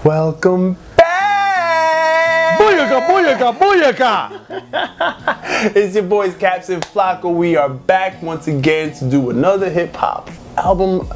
Welcome back! Booyaka, booyaka, booyaka! It's your boys Caps and Flaco. We are back once again to do another hip hop album.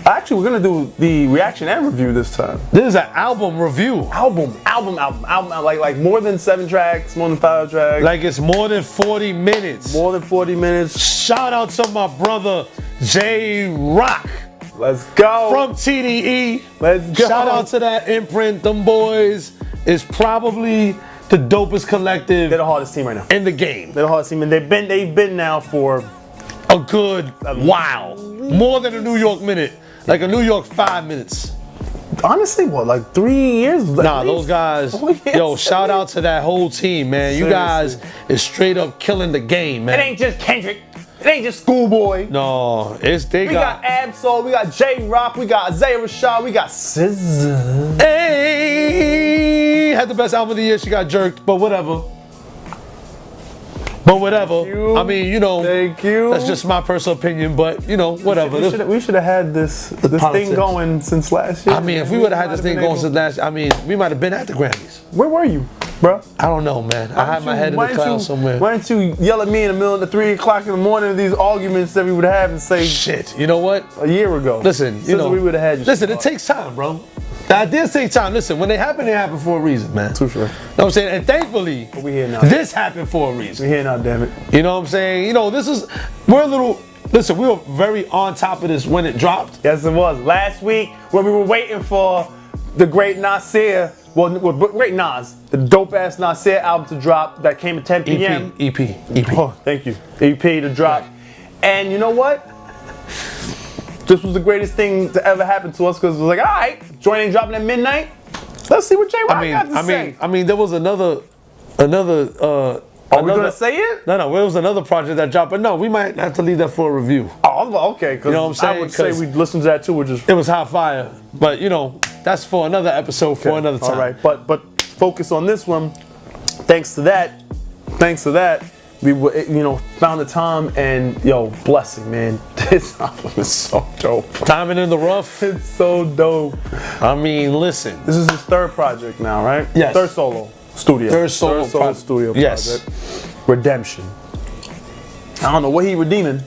Actually, we're gonna do the reaction and review this time. This is an album review. Album. Like more than 7 tracks, more than 5 tracks. Like it's more than 40 minutes. More than 40 minutes. Shout out to my brother J Rock. Let's go. From TDE. Let's go. Shout out to that imprint. Them boys is probably the dopest collective. They're the hardest team right now. In the game. They're the hardest team, and they've been now for a good while. More than a New York minute. Like a New York 5 minutes. Honestly, what, like 3 years? Nah, those guys. Yo, shout out to that whole team, man. Seriously. You guys is straight up killing the game, man. It ain't just Kendrick. It ain't just Schoolboy. No, it's they We got Absol, we got J Rock, we got Isaiah Rashad, we got SZA. Hey, had the best album of the year. She got jerked, but whatever. But whatever. I mean, you know. Thank you. That's just my personal opinion, but you know, whatever. We should have had this thing going since last year. I mean, if we would have had this thing going since last year, I mean, we might have been at the Grammys. Where were you, bro? I don't know, man. I had my head in the clouds somewhere. Why didn't you yell at me in the middle of the 3 o'clock in the morning of these arguments that we would have and say, shit, you know what? A year ago. Listen, you know, we would have had you. Listen, it takes time, bro. The ideas take time. Listen, when they happen for a reason, man. Too sure. You know what I'm saying? And thankfully, we here now. This happened for a reason. We here now, damn it. You know what I'm saying? You know, listen, we were very on top of this when it dropped. Yes, it was. Last week, when we were waiting for the great Nasir, great Nas, the dope-ass Nasir album to drop that came at 10 p.m. EP. Oh, thank you. EP to drop. Right. And you know what? This was the greatest thing to ever happen to us because it was like, all right, joint ain't dropping at midnight. Let's see what J Rock got to say. I mean, there was another. Are we gonna say it? No, there was another project that dropped, but no, we might have to leave that for a review. Oh, okay. You know what I'm saying? I would say we'd listen to that too. It was hot fire, but you know, that's for another episode for another time. All right, but focus on this one. Thanks to that, we found the time and blessing, man. This album is so dope. Diamond in the Rough. It's so dope. I mean, listen. This is his 3rd project now, right? Yes. 3rd solo studio. 3rd solo studio yes. project. Redemption. I don't know what he redeeming,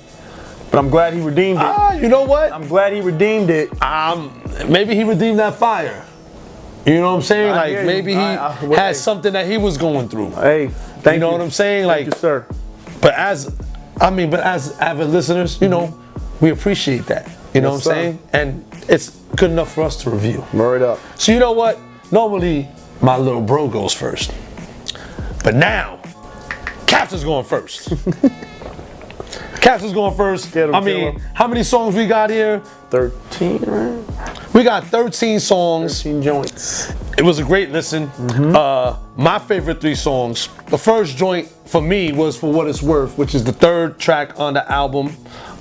but I'm glad he redeemed it. You know what? I'm glad he redeemed it. Maybe he redeemed that fire. You know what I'm saying? Like maybe he had something that he was going through. Hey, thank you. You know what I'm saying? Thank you, sir. But as avid listeners, you know, we appreciate that. You know what I'm saying? And it's good enough for us to review. Word up. So you know what? Normally, my little bro goes first. But now, Caps is going first. Caps is going first. How many songs we got here? 13, right? We got 13 songs. 13 joints. It was a great listen. My favorite 3 songs. The first joint for me was For What It's Worth, which is the 3rd track on the album.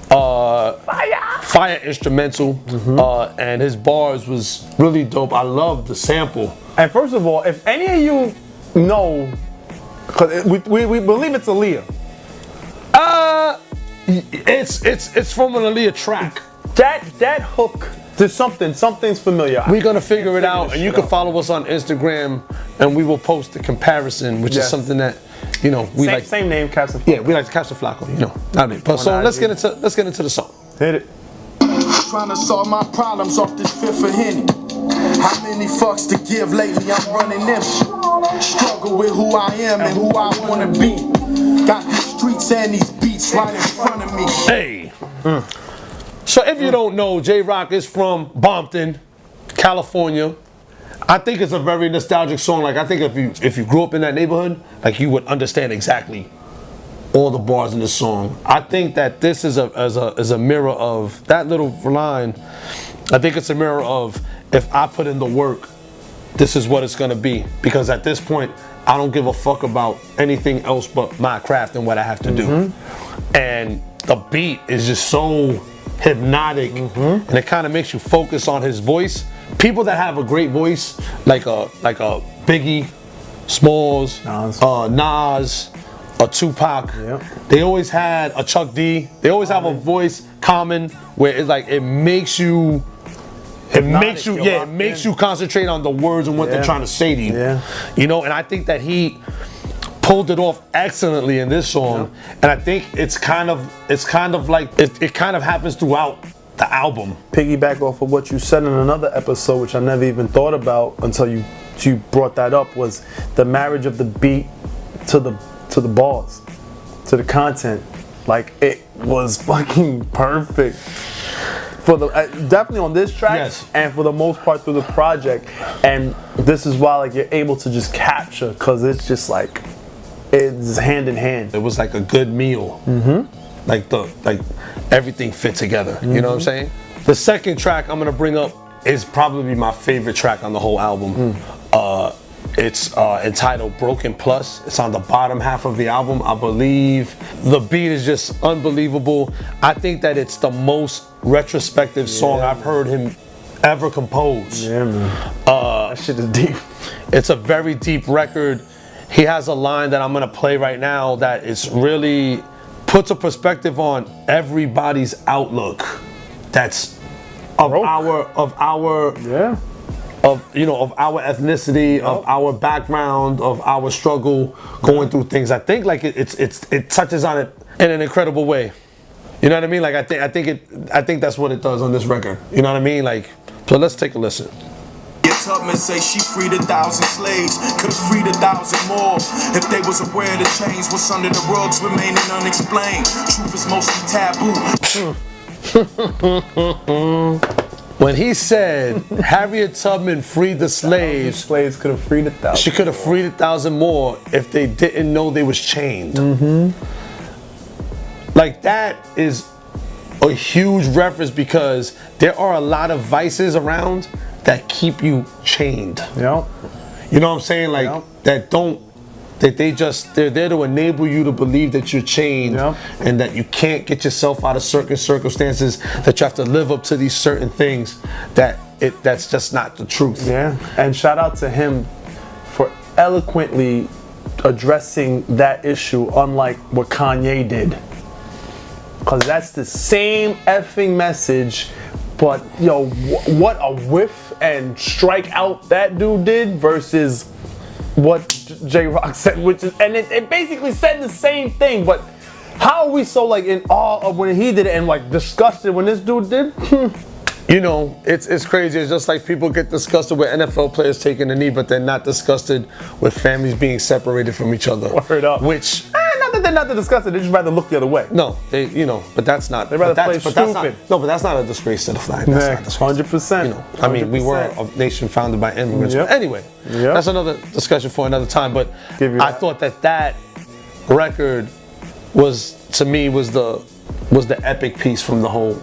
Fire instrumental. And his bars was really dope. I love the sample. And first of all, if any of you know, because we believe it's Aaliyah. It's from an Aaliyah track. That hook, there's something's familiar. We're gonna figure it out, and you can follow us on Instagram, and we will post the comparison, which is something that we like. Same name, Caps and Flaco. Yeah, we like to Caps and Flaco, So let's get into the song. Hit it. Trying to solve my problems off this 5th of Henny. How many fucks to give lately? I'm running empty. Struggle with who I am and who I wanna be. Got these streets and these beats right in front of me. Hey. So if you don't know, J Rock is from Bompton, California. I think it's a very nostalgic song. Like I think if you grew up in that neighborhood, like you would understand exactly all the bars in the song. I think that this is a mirror of that little line. I think it's a mirror of if I put in the work, this is what it's gonna be. Because at this point, I don't give a fuck about anything else but my craft and what I have to do. And the beat is just so hypnotic, and it kind of makes you focus on his voice. People that have a great voice, like a Biggie, Smalls, Nas, a Tupac, they always had a Chuck D. They always have a voice common where it's like it makes you It makes you, it makes you concentrate on the words and what they're trying to say to you. Yeah. You know, and I think that he pulled it off excellently in this song, and I think it's kind of like it kind of happens throughout the album. Piggyback off of what you said in another episode, which I never even thought about until you brought that up, was the marriage of the beat to the bars, to the content. Like, it was fucking perfect for the definitely on this track, and for the most part through the project. And this is why, like, you're able to just capture, because it's just like, it's hand in hand. It was like a good meal. Like everything fit together. You know what I'm saying? The second track I'm gonna bring up is probably my favorite track on the whole album. It's entitled Broken Plus. It's on the bottom half of the album, I believe. The beat is just unbelievable. I think that it's the most retrospective song I've heard him ever compose. Yeah, man. That shit is deep. It's a very deep record. He has a line that I'm gonna play right now that is really puts a perspective on everybody's outlook. That's of our ethnicity, of our background, of our struggle, going through things. I think like it touches on it in an incredible way. You know what I mean? Like I think that's what it does on this record. You know what I mean? Like, so let's take a listen. Tubman say she freed 1,000 slaves, could've freed 1,000 more if they was aware the chains what's under the rugs remaining unexplained. Truth is mostly taboo. When he said Harriet Tubman freed the slaves, Slaves could have freed 1,000. she could have freed 1,000 more if they didn't know they was chained. Like, that is a huge reference, because there are a lot of vices around that keep you chained. Yep. You know what I'm saying? Like, they're there to enable you to believe that you're chained, and that you can't get yourself out of certain circumstances, that you have to live up to these certain things, that's just not the truth. Yeah. And shout out to him for eloquently addressing that issue, unlike what Kanye did. Because that's the same effing message, but yo, what a whiff and strike out that dude did versus what J-Rock said, which is, and it basically said the same thing, but how are we so like in awe of when he did it and like disgusted when this dude did? You know, it's crazy. It's just like people get disgusted with NFL players taking a knee, but they're not disgusted with families being separated from each other. Word up. Which, not that they're not disgusted, they just rather look the other way. No, but that's not. They rather play stupid. But that's not a disgrace to the flag. That's not 100%. You know, I mean, we were a nation founded by immigrants. But anyway, that's another discussion for another time. But I thought that record was, to me, was the epic piece from the whole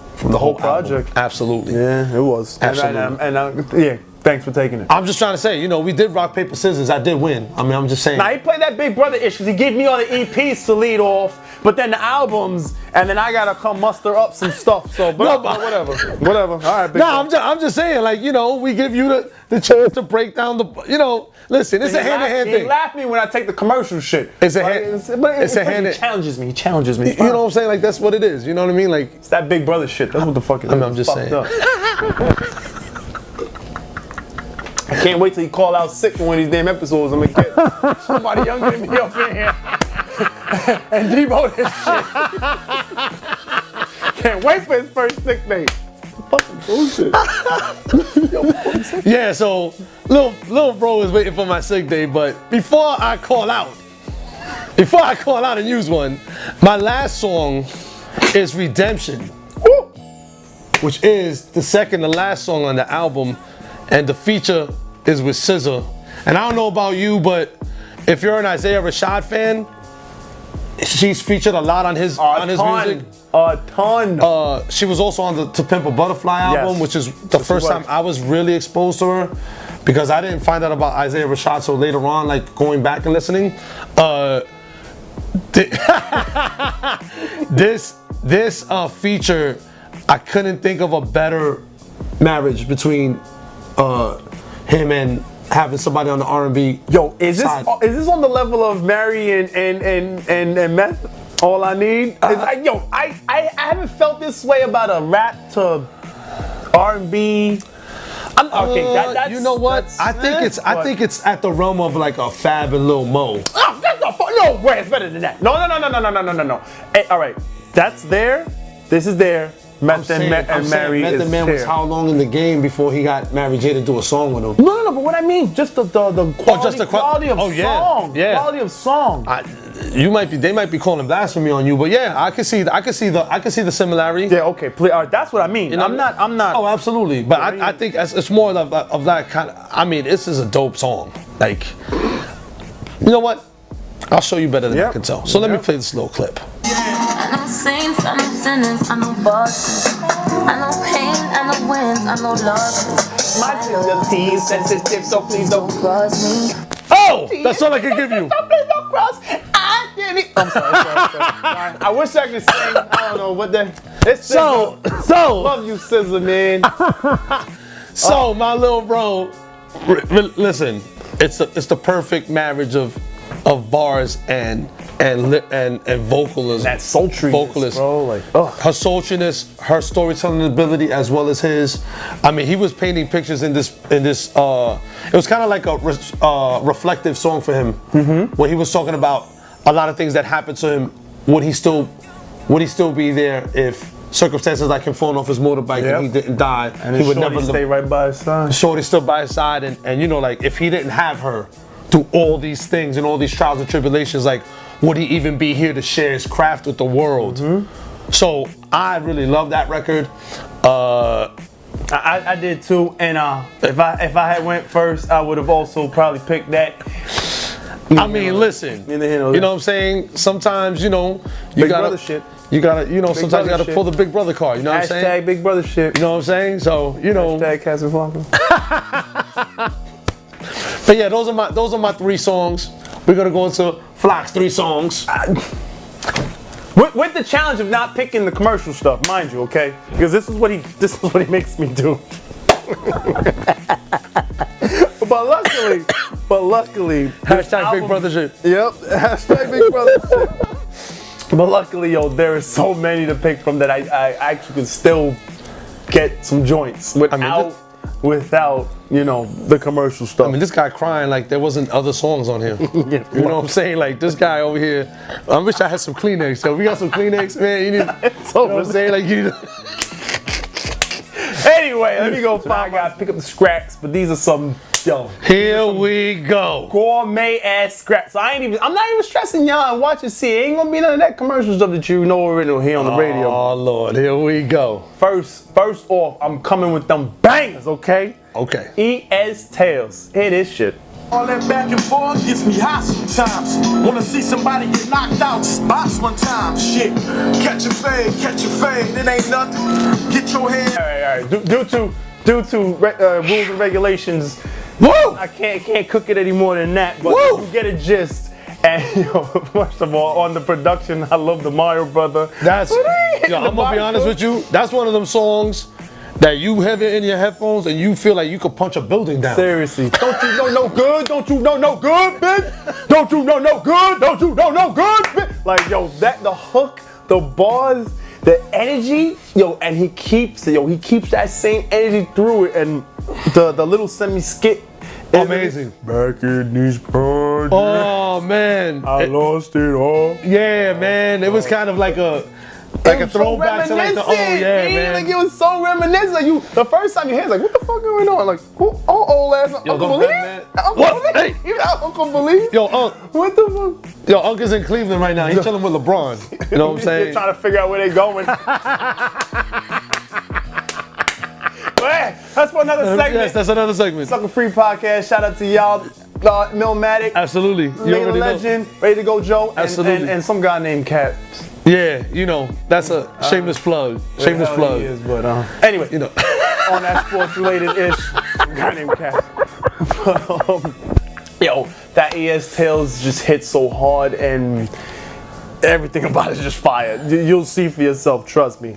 project. Album. Absolutely. Yeah, it was. Absolutely. Thanks for taking it. I'm just trying to say, we did rock, paper, scissors. I did win. I mean, I'm just saying. Now, he played that Big Brother issue. He gave me all the EPs to lead off, but then the albums, and then I gotta come muster up some stuff. So, but whatever. All right, Big Brother. I'm just saying, like, we give you the chance to break down the, listen, it's a hand-to-hand thing. He laughed at me when I take the commercial shit. It's a hand. He challenges me. He challenges me. You know what I'm saying? Like, that's what it is. You know what I mean? Like, it's that Big Brother shit. That's what the fuck it is. I'm just saying. I can't wait till he call out sick for one of these damn episodes. I'm gonna get somebody younger than me up in here and debo this shit. Can't wait for his first sick day. Fucking bullshit. Yeah, so little bro is waiting for my sick day, but before I call out and use one, my last song is Redemption, which is the second to last song on the album. And the feature is with SZA. And I don't know about you, but if you're an Isaiah Rashad fan, she's featured a lot on his music. A ton. She was also on the To Pimp a Butterfly album, which is the first time I was really exposed to her, because I didn't find out about Isaiah Rashad so later on, like going back and listening. This feature, I couldn't think of a better marriage between him and having somebody on the R&B. Yo, is this on the level of Mary and Meth? All I Need? It's like, yo, I haven't felt this way about a rap to R&B Okay, that's, you know what? I think it's at the realm of like a Fab and Lil Mo. Oh, that's the fuck. No way, it's better than that. No. Hey, all right, that's there. This is there. Meth and Mary Method is Man was here. how long in the game before he got Mary J to do a song with him? No, but what I mean, just the quality, quality of song. Yeah. Quality of song. They might be calling blasphemy on you, but yeah, I can see the similarity. Yeah, okay, please. All right, that's what I mean. You know, I'm not. Oh, absolutely. But I think it's more of that kind of. I mean, this is a dope song. Like, you know what? I'll show you better than I can tell. So let me play this little clip. I know saints, I know sinners, I know bosses. I know pain, I know wins, I know losses. My sensitivity is sensitive, so please don't cross me. Oh, that's all I can give you. Please don't cross. I'm sorry. I wish I could sing. I don't know what that. It's So, love you, SZA, man. So my little bro, listen, it's the perfect marriage of bars and vocalism. That sultry vocalist, bro. Like, her sultriness, her storytelling ability, as well as his. I mean, he was painting pictures in this. It was kind of like a reflective song for him, where he was talking about a lot of things that happened to him. Would he still be there if circumstances like him falling off his motorbike and he didn't die? and he would Shorty never stay right by his side. Shorty stood by his side, and you know, like, if he didn't have her through all these things and all these trials and tribulations, like, would he even be here to share his craft with the world? So I really love that record. I did too, and if I had went first, I would have also probably picked that. I mean, listen, you know what I'm saying? Sometimes, you know, Big brother shit. You gotta, you know, sometimes you gotta shit. pull the big brother card. You know what I'm saying? Hashtag big brother shit. You know what I'm saying? So, you know. Hashtag Cass and Flaco. But yeah, those are my 3 songs. We're gonna go into Flac's 3 songs. With the challenge of not picking the commercial stuff, mind you, okay? Because this is what he makes me do. But luckily, Hashtag big brother shit. Yep, hashtag big brother shit. But luckily, yo, there is so many to pick from that I actually can still get some joints without, you know, the commercial stuff. I mean, this guy crying like there wasn't other songs on here. You know what I'm saying? Like, this guy over here, I wish I had some Kleenex. So we got some Kleenex, man. You need, you know what I'm saying? Like, you need Anyway, let me go find. I gotta pick up the scraps, but these are some, yo. Here we go. Gourmet ass scraps. So I'm not even stressing y'all and watch and see. It ain't gonna be none of that commercial stuff that you know already here on the radio. Oh Lord, here we go. First off, I'm coming with them bangers, okay? Okay. ES Tails. Hear this shit. All that back and forth gets me hot sometimes. Wanna see somebody get knocked out, just box one time. Shit, catch a fade, it ain't nothing. Get your head. All right. Due to rules and regulations, Woo! I can't cook it any more than that. But Woo! you get a gist. And yo, first of all, on the production, I love the Mario brother. Yo, I'm gonna be honest with you. That's one of them songs that you have it in your headphones and you feel like you could punch a building down. Seriously. Don't you know no good? Don't you know no good, bitch? Don't you know no good? Don't you know no good, bitch? Like, yo, the hook, the bars, the energy, yo, and he keeps that same energy through it, and the little semi-skit. Amazing. Back in these parties. Oh man. I lost it all. Yeah, man. It was kind of like a throwback to like the man. Like, it was so reminiscent. Like, the first time you hear it, like, what the fuck going on? Like, who? Old ass Uncle Believe? What? Hey. Uncle Believe? Yo, what the fuck? Yo, Uncle's in Cleveland right now. He's chilling with LeBron. You know what I'm saying? You're trying to figure out where they going. But hey, that's for another segment. Yes, that's another segment. Sucker Free Podcast. Shout out to y'all, Millmatic, Absolutely. You already Legend, know. Ready to Go Joe, Absolutely. and some guy named Caps. Yeah, you know, that's a shameless plug. Shameless plug. He is, but anyway, You know. on that sports related ish, some guy named Caps. Yo, that ES Tails just hits so hard, and everything about it is just fire. You'll see for yourself, trust me.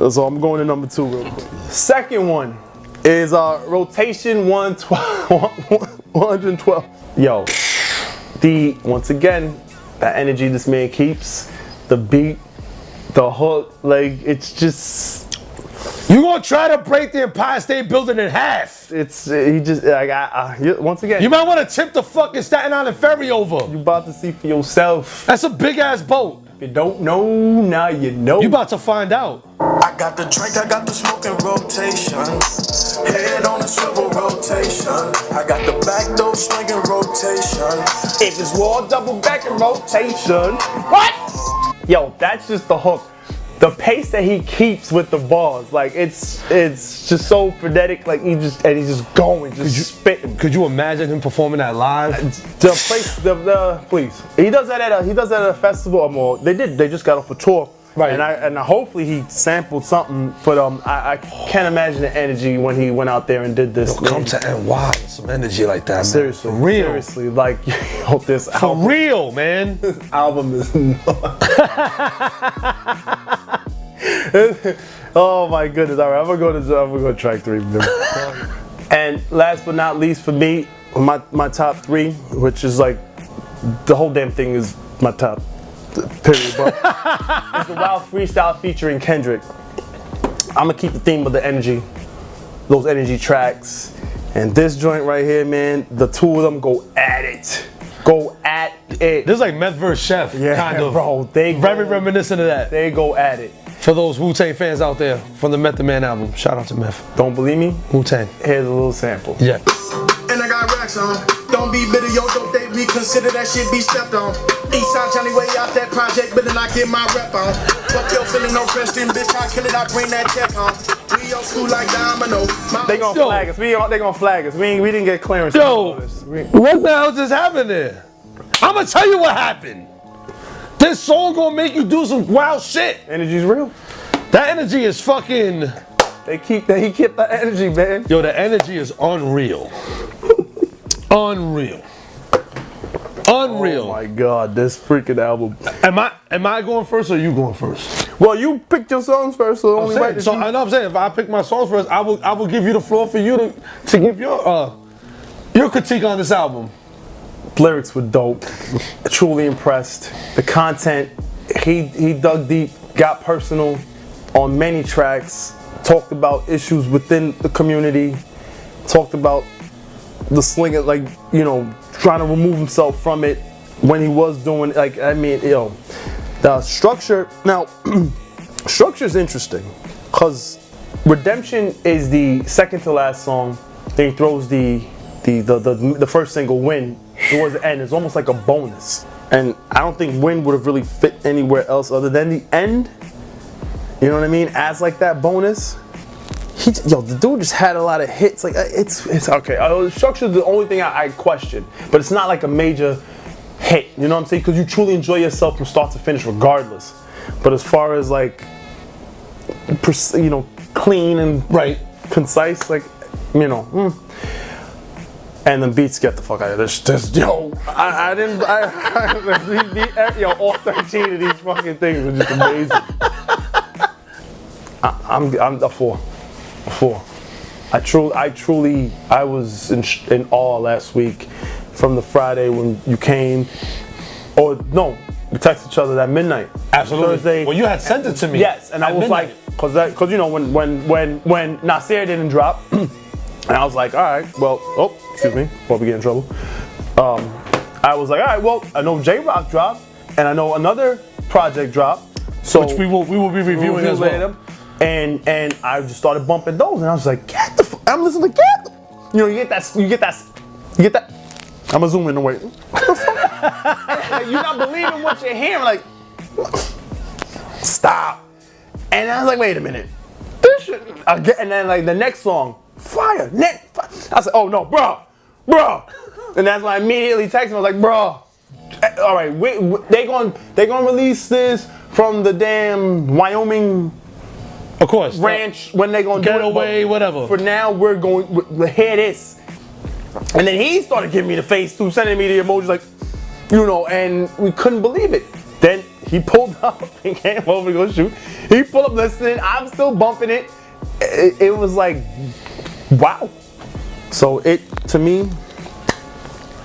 So I'm going to number 2 real quick. Second one is Rotation 112. Yo, once again, that energy this man keeps, the beat, the hook, like, it's just You gonna try to break the Empire State Building in half? It's he just like once again. You might want to tip the fucking Staten Island ferry over. You about to see for yourself. That's a big ass boat. If you don't know, now you know. You about to find out. I got the drink, I got the smoking rotation. Head on the swivel rotation. I got the back door swinging rotation. If it's wall double back and rotation. What? Yo, that's just the hook. The pace that he keeps with the bars, like it's just so frenetic. Like he's just going, spitting. Could you imagine him performing that live? The place, please. He does that at a festival or more. They just got off a tour. Right. And hopefully he sampled something, but I can't imagine the energy when he went out there and did this. Yo, come to NY with some energy like that, man. Seriously, For real. Seriously, like hope this For album, real, man. this album is oh my goodness. All right, I'm gonna go to track 3. And last but not least for me, my top 3, which is like the whole damn thing is my top. Period. But it's the Wild Freestyle featuring Kendrick. I'm gonna keep the theme of the energy, those energy tracks, and this joint right here, man. The two of them go at it. Go at it. This is like Meth vs. Chef, kind of. Bro. They very reminiscent of that. They go at it. For those Wu-Tang fans out there, from the Method Man album, shout out to Meth. Don't believe me? Wu-Tang. Here's a little sample. Yeah. And I got racks on. Don't be bitter, yo, don't they reconsider that shit be stepped on. Eastside Johnny way out that project, but then I get my rep on. Fuck your feeling no Princeton, bitch, I kill it, I bring that check on. We old school like Domino. They gonna flag us. They gonna flag us. We didn't get clearance. Yo, what the hell just happened there? I'm gonna tell you what happened. This song gonna make you do some wild shit. Energy's real. That energy is fucking... He kept the energy, man. Yo, the energy is unreal. Unreal. Unreal. Oh my God, this freaking album. Am I going first or you going first? Well, you picked your songs first, so the only way. So I know I'm saying if I pick my songs first, I will give you the floor for you to give your critique on this album. Lyrics were dope. Truly impressed. The content, he dug deep, got personal on many tracks, talked about issues within the community, talked about the slinger, like, you know, trying to remove himself from it when he was doing, like, I mean, yo, the structure. Now, structure is interesting because Redemption is the second to last song. Then he throws the first single, Win, towards the end. It's almost like a bonus. And I don't think Win would have really fit anywhere else other than the end. You know what I mean? As like that bonus. The dude just had a lot of hits. Like it's okay. Structure is the only thing I question, but it's not like a major hit. You know what I'm saying? Because you truly enjoy yourself from start to finish, regardless. But as far as like, you know, clean and concise, like, you know. And the beats get the fuck out of this. Yo, yo, all 13 of these fucking things are just amazing. I'm a 4. I was in awe last week from the Friday when you came, or no, we texted each other that midnight. Absolutely. Thursday. Well, you had sent it to me. Yes, and I was midnight. like, cause you know when Nasir didn't drop, and I was like, all right, well, excuse me, before we get in trouble. I was like, all right, well, I know J-Rock dropped, and I know another project dropped, so which we will be reviewing as well. And I just started bumping those, and I was like, get the I'm listening to get the, you know, you get that. I'm gonna zoom in and wait. What the fuck? Like, you're not believing what you're hearing. Like, stop. And I was like, wait a minute. This shit. And then like the next song, fire. I said, oh no, bro. And that's when I immediately texted him. I was like, bro. All right, they gonna release this from the damn Wyoming. Of course. Ranch when they gonna get do away, whatever. For now, we're going to hear this. And then he started giving me the face too, sending me the emojis like, you know, and we couldn't believe it. Then he pulled up and came over to go shoot. He pulled up listening. I'm still bumping it. It was like, wow. So to me,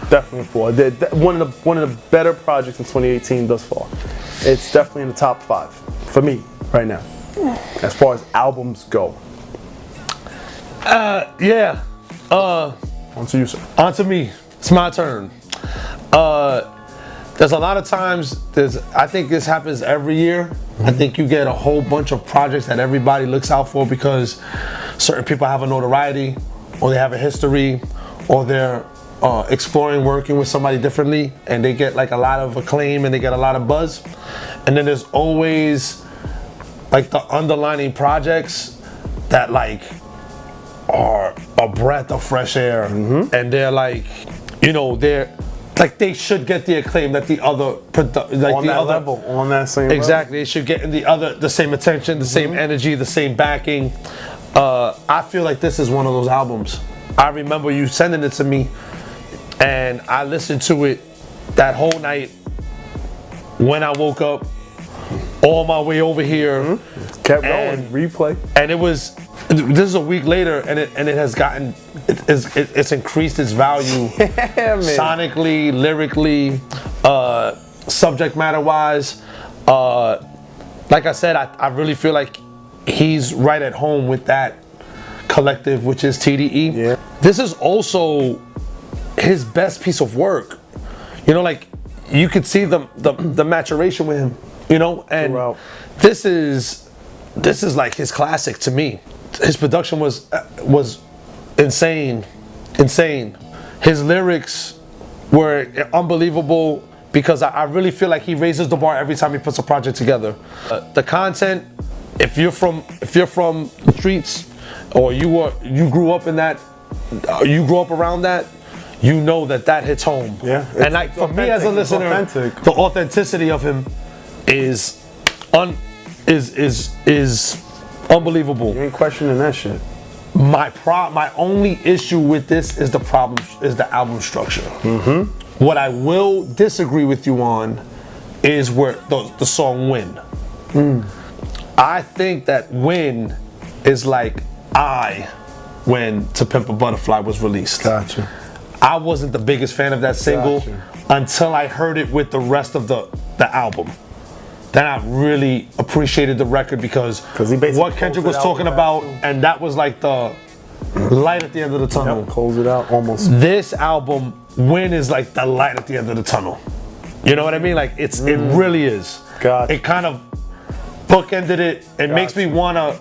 definitely 4. One of the better projects in 2018 thus far. It's definitely in the top 5 for me right now, as far as albums go. Yeah. On to you, sir. On to me. It's my turn. There's a lot of times, I think this happens every year. I think you get a whole bunch of projects that everybody looks out for because certain people have a notoriety, or they have a history, or they're exploring working with somebody differently, and they get like a lot of acclaim and they get a lot of buzz. And then there's always like the underlining projects that like are a breath of fresh air, and they're like, you know, they should get the acclaim that the other level, on that same exactly level. They should get the same attention, the same energy, the same backing. I feel like this is one of those albums. I remember you sending it to me, and I listened to it that whole night when I woke up, on my way over here. Kept going, replay. And this is a week later, and it has gotten, it's increased its value sonically, lyrically, subject matter wise. Like I said, I really feel like he's right at home with that collective, which is TDE. Yeah. This is also his best piece of work. You know, like you could see the maturation with him. You know, and Throughout. this is like his classic to me. His production was insane. His lyrics were unbelievable because I really feel like he raises the bar every time he puts a project together. The content, if you're from the streets, or you grew up in that, you grew up around that, you know that hits home. Yeah. And like for me as a listener, the authenticity of him is unbelievable. You ain't questioning that shit. My only issue with this is the album structure. What I will disagree with you on is where the song "Win." I think that "Win" is like when "To Pimp a Butterfly" was released. Gotcha. I wasn't the biggest fan of that single until I heard it with the rest of the album. Then I really appreciated the record because what Kendrick was talking about, and that was like the light at the end of the tunnel. Yep, close it out almost. This album, "Win," is like the light at the end of the tunnel. You know what I mean? Like it really is. Gotcha. It kind of bookended it. It makes me wanna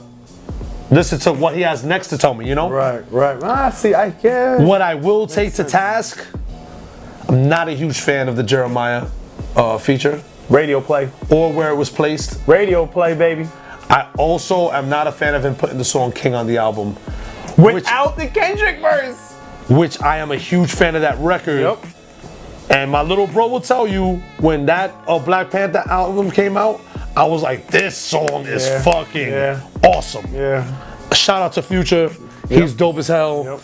listen to what he has next to tell me. You know? Right. See, I guess. What I will take to task, I'm not a huge fan of the Jeremiah feature. Radio play. Or where it was placed. Radio play, baby. I also am not a fan of him putting the song "King" on the album. Without the Kendrick verse. Which I am a huge fan of that record. Yep. And my little bro will tell you, when that Black Panther album came out, I was like, this song is fucking awesome. Yeah. Shout out to Future. He's dope as hell. Yep.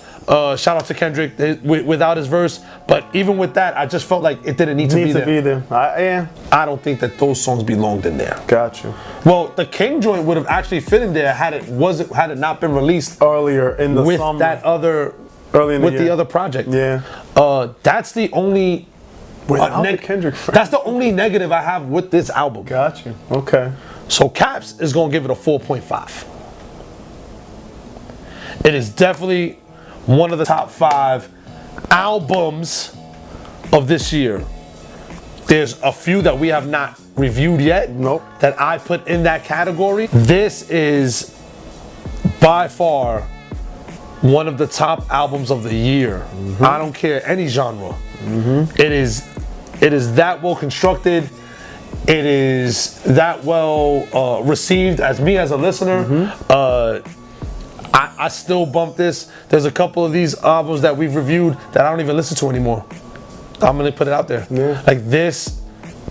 Shout out to Kendrick without his verse, but even with that, I just felt like it didn't need to be there. I don't think that those songs belonged in there. Got you. Well, the King joint would have actually fit in there had it not been released earlier in the with summer. That other the other project. Yeah. That's the only Kendrick. That's the only negative I have with this album. Got you. Okay. So Caps is gonna give it a 4.5. It is definitely one of the top 5 albums of this year. There's a few that we have not reviewed yet. Nope. That I put in that category. This is by far one of the top albums of the year. I don't care any genre. It is that well constructed. It is that well received as me as a listener. I still bump this. There's a couple of these albums that we've reviewed that I don't even listen to anymore. I'm gonna put it out there. Yeah. Like this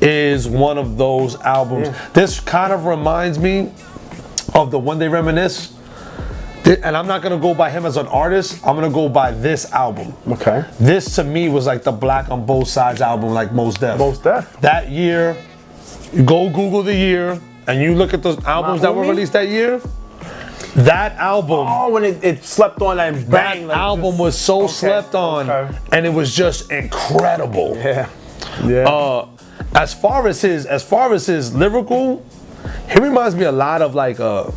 is one of those albums. Yeah. This kind of reminds me of the One Day Reminisce. And I'm not gonna go by him as an artist. I'm gonna go by this album. Okay. This to me was like the Black on Both Sides album, like Mos Def. Mos Def. That year, go Google the year, and you look at those albums that were released that year. That album. Oh, when it slept on and bang. That album was so slept on, and it was just incredible. Yeah. As far as his lyrical, he reminds me a lot of like a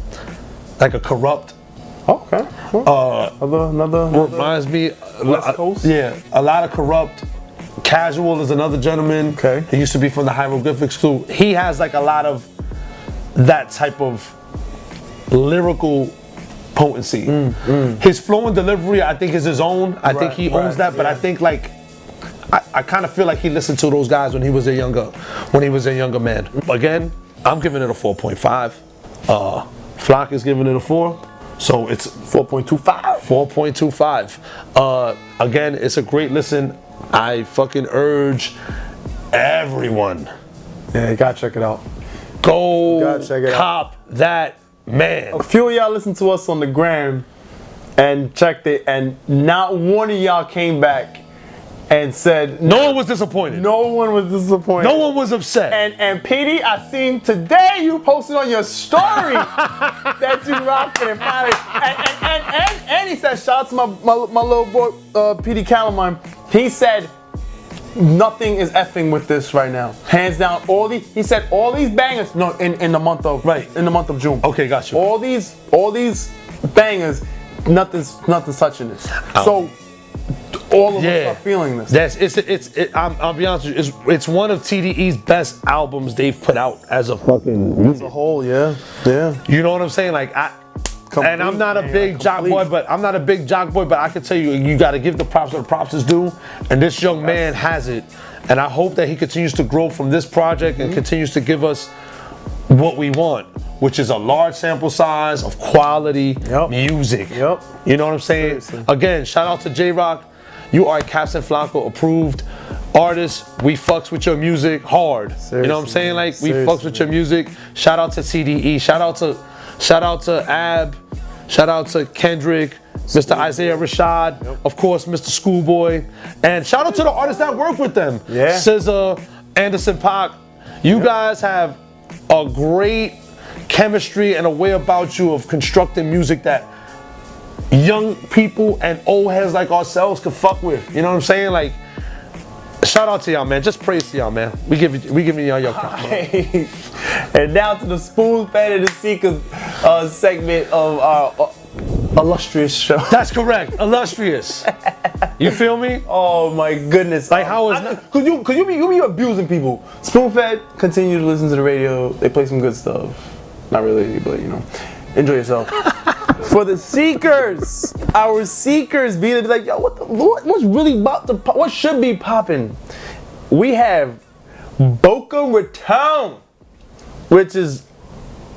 Corrupt. Okay. Another reminds me. West Coast? Yeah, a lot of corrupt. Casual is another gentleman. Okay. He used to be from the hieroglyphics too. He has like a lot of that type of lyrical potency. His flow and delivery, I think, is his own. I think he owns that, but I think like I kind of feel like he listened to those guys when he was a younger man. Again, I'm giving it a 4.5. Flock is giving it a 4. So it's 4.25. 4.25. Again, it's a great listen. I fucking urge everyone. Yeah, you gotta check it out. Go cop that man. A few of y'all listened to us on the gram and checked it, and not one of y'all came back and said no one was disappointed. No one was disappointed. No one was upset. And PD, I seen today you posted on your story that you rocked it and finally. And he said, shout out to my little boy PD Calamine. He said nothing is effing with this right now. Hands down, he said all these bangers. No, in the month of June. Okay, gotcha. All these bangers, nothing's touching this. So all of us are feeling this. I'll be honest with you, it's one of TDE's best albums they've put out as a fucking as a whole, yeah. You know what I'm saying? Like and I'm not a big jock boy, but I can tell you, you got to give the props where the props is due. And this young man has it, and I hope that he continues to grow from this project and continues to give us what we want, which is a large sample size of quality music. Yep. You know what I'm saying? Seriously. Again, shout out to J-Rock. You are a Captain Flaco approved artist. We fucks with your music hard. Seriously, you know what I'm saying? Like we fucks with your music. Shout out to CDE. Shout out to Ab. Shout out to Kendrick, Mr. Isaiah Rashad, of course, Mr. Schoolboy, and shout out to the artists that work with them. Yeah. SZA, Anderson .Paak. You guys have a great chemistry and a way about you of constructing music that young people and old heads like ourselves could fuck with. You know what I'm saying? Like, shout out to y'all, man. Just praise to y'all, man. We giving y'all your props. And now to the spoon fed and the seeker segment of our illustrious show. That's correct. Illustrious. You feel me? Oh my goodness. Like how is cause you be abusing people. Spoon fed, continue to listen to the radio. They play some good stuff. Not really, but you know. Enjoy yourself. For the seekers, our seekers be like, yo, what's really what should be popping? We have Boca Raton, which is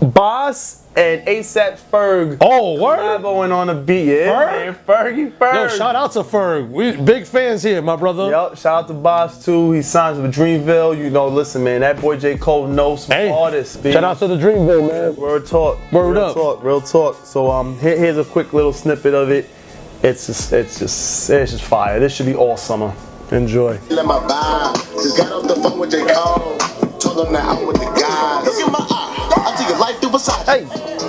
Boss and ASAP Ferg. Oh, word? Going on the beat, yeah. Ferg? Ferg. Yo, shout out to Ferg. We big fans here, my brother. Yep, shout out to Boss too. He signs with Dreamville. You know, listen, man, that boy J. Cole knows some artists. Shout out to the Dreamville, man. Word talk. Word up. Real talk. So here's a quick little snippet of it. It's just fire. This should be all summer. Enjoy. Let my vibe. Just got off the phone with J. Cole. Told them that I'm with the guys. Look at my eye. I take your life through Versace. Hey.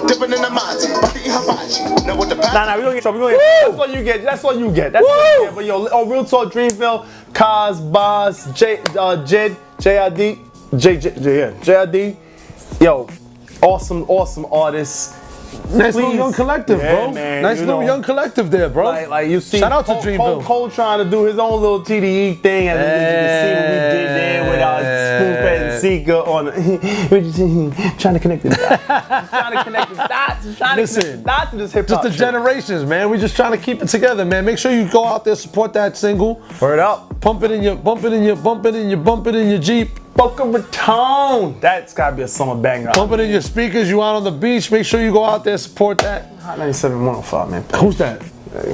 Dipping in the Monty. About to eat hibachi. Know what the Nah, we don't get trouble. That's what you get. That's what you get. But yo, real talk, Dreamville, Kaz, Boss, Jed, JID, JID. Yo, awesome artists. Nice little young collective, bro. Man, nice little young collective there, bro. Like you see, shout out to Dreamville. Cole trying to do his own little TDE thing, and you can see what we did there with our spoon-fed and Seeker on. Trying to connect the dots. Trying to connect the dots. Listen, dots to this hip hop. Just the generations, man. We just trying to keep it together, man. Make sure you go out there, support that single. Word up. Bump it in your Jeep. Boca Raton. That's gotta be a summer banger. Bump it in your speakers. You out on the beach. Make sure you go out there, support that. Hot 97 105, man. Who's that?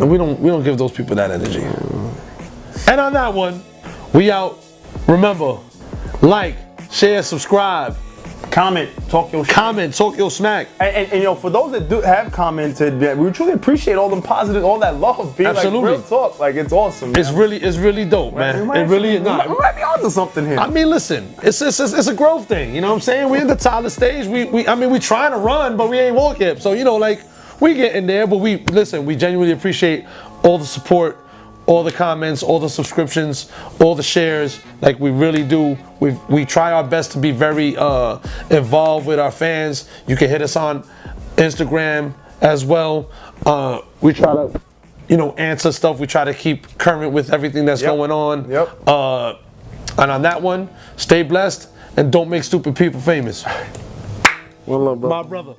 We don't give those people that energy. And on that one, we out. Remember, like, share, subscribe. Comment, talk your smack. And you know, for those that do have commented, we truly appreciate all them positive, all that love. Absolutely. Like, real talk, like it's awesome. Man. It's really dope, man. It really is. We might be onto something here. I mean, listen, it's a growth thing. You know what I'm saying? We're in the Tyler stage. We trying to run, but we ain't walk yet. So you know, like we getting there. But we genuinely appreciate all the support, all the comments, all the subscriptions, all the shares. Like we really do. We try our best to be very involved with our fans. You can hit us on Instagram as well. We try to, answer stuff. We try to keep current with everything that's going on. Yep. And on that one, stay blessed and don't make stupid people famous. Well, bro. My brother.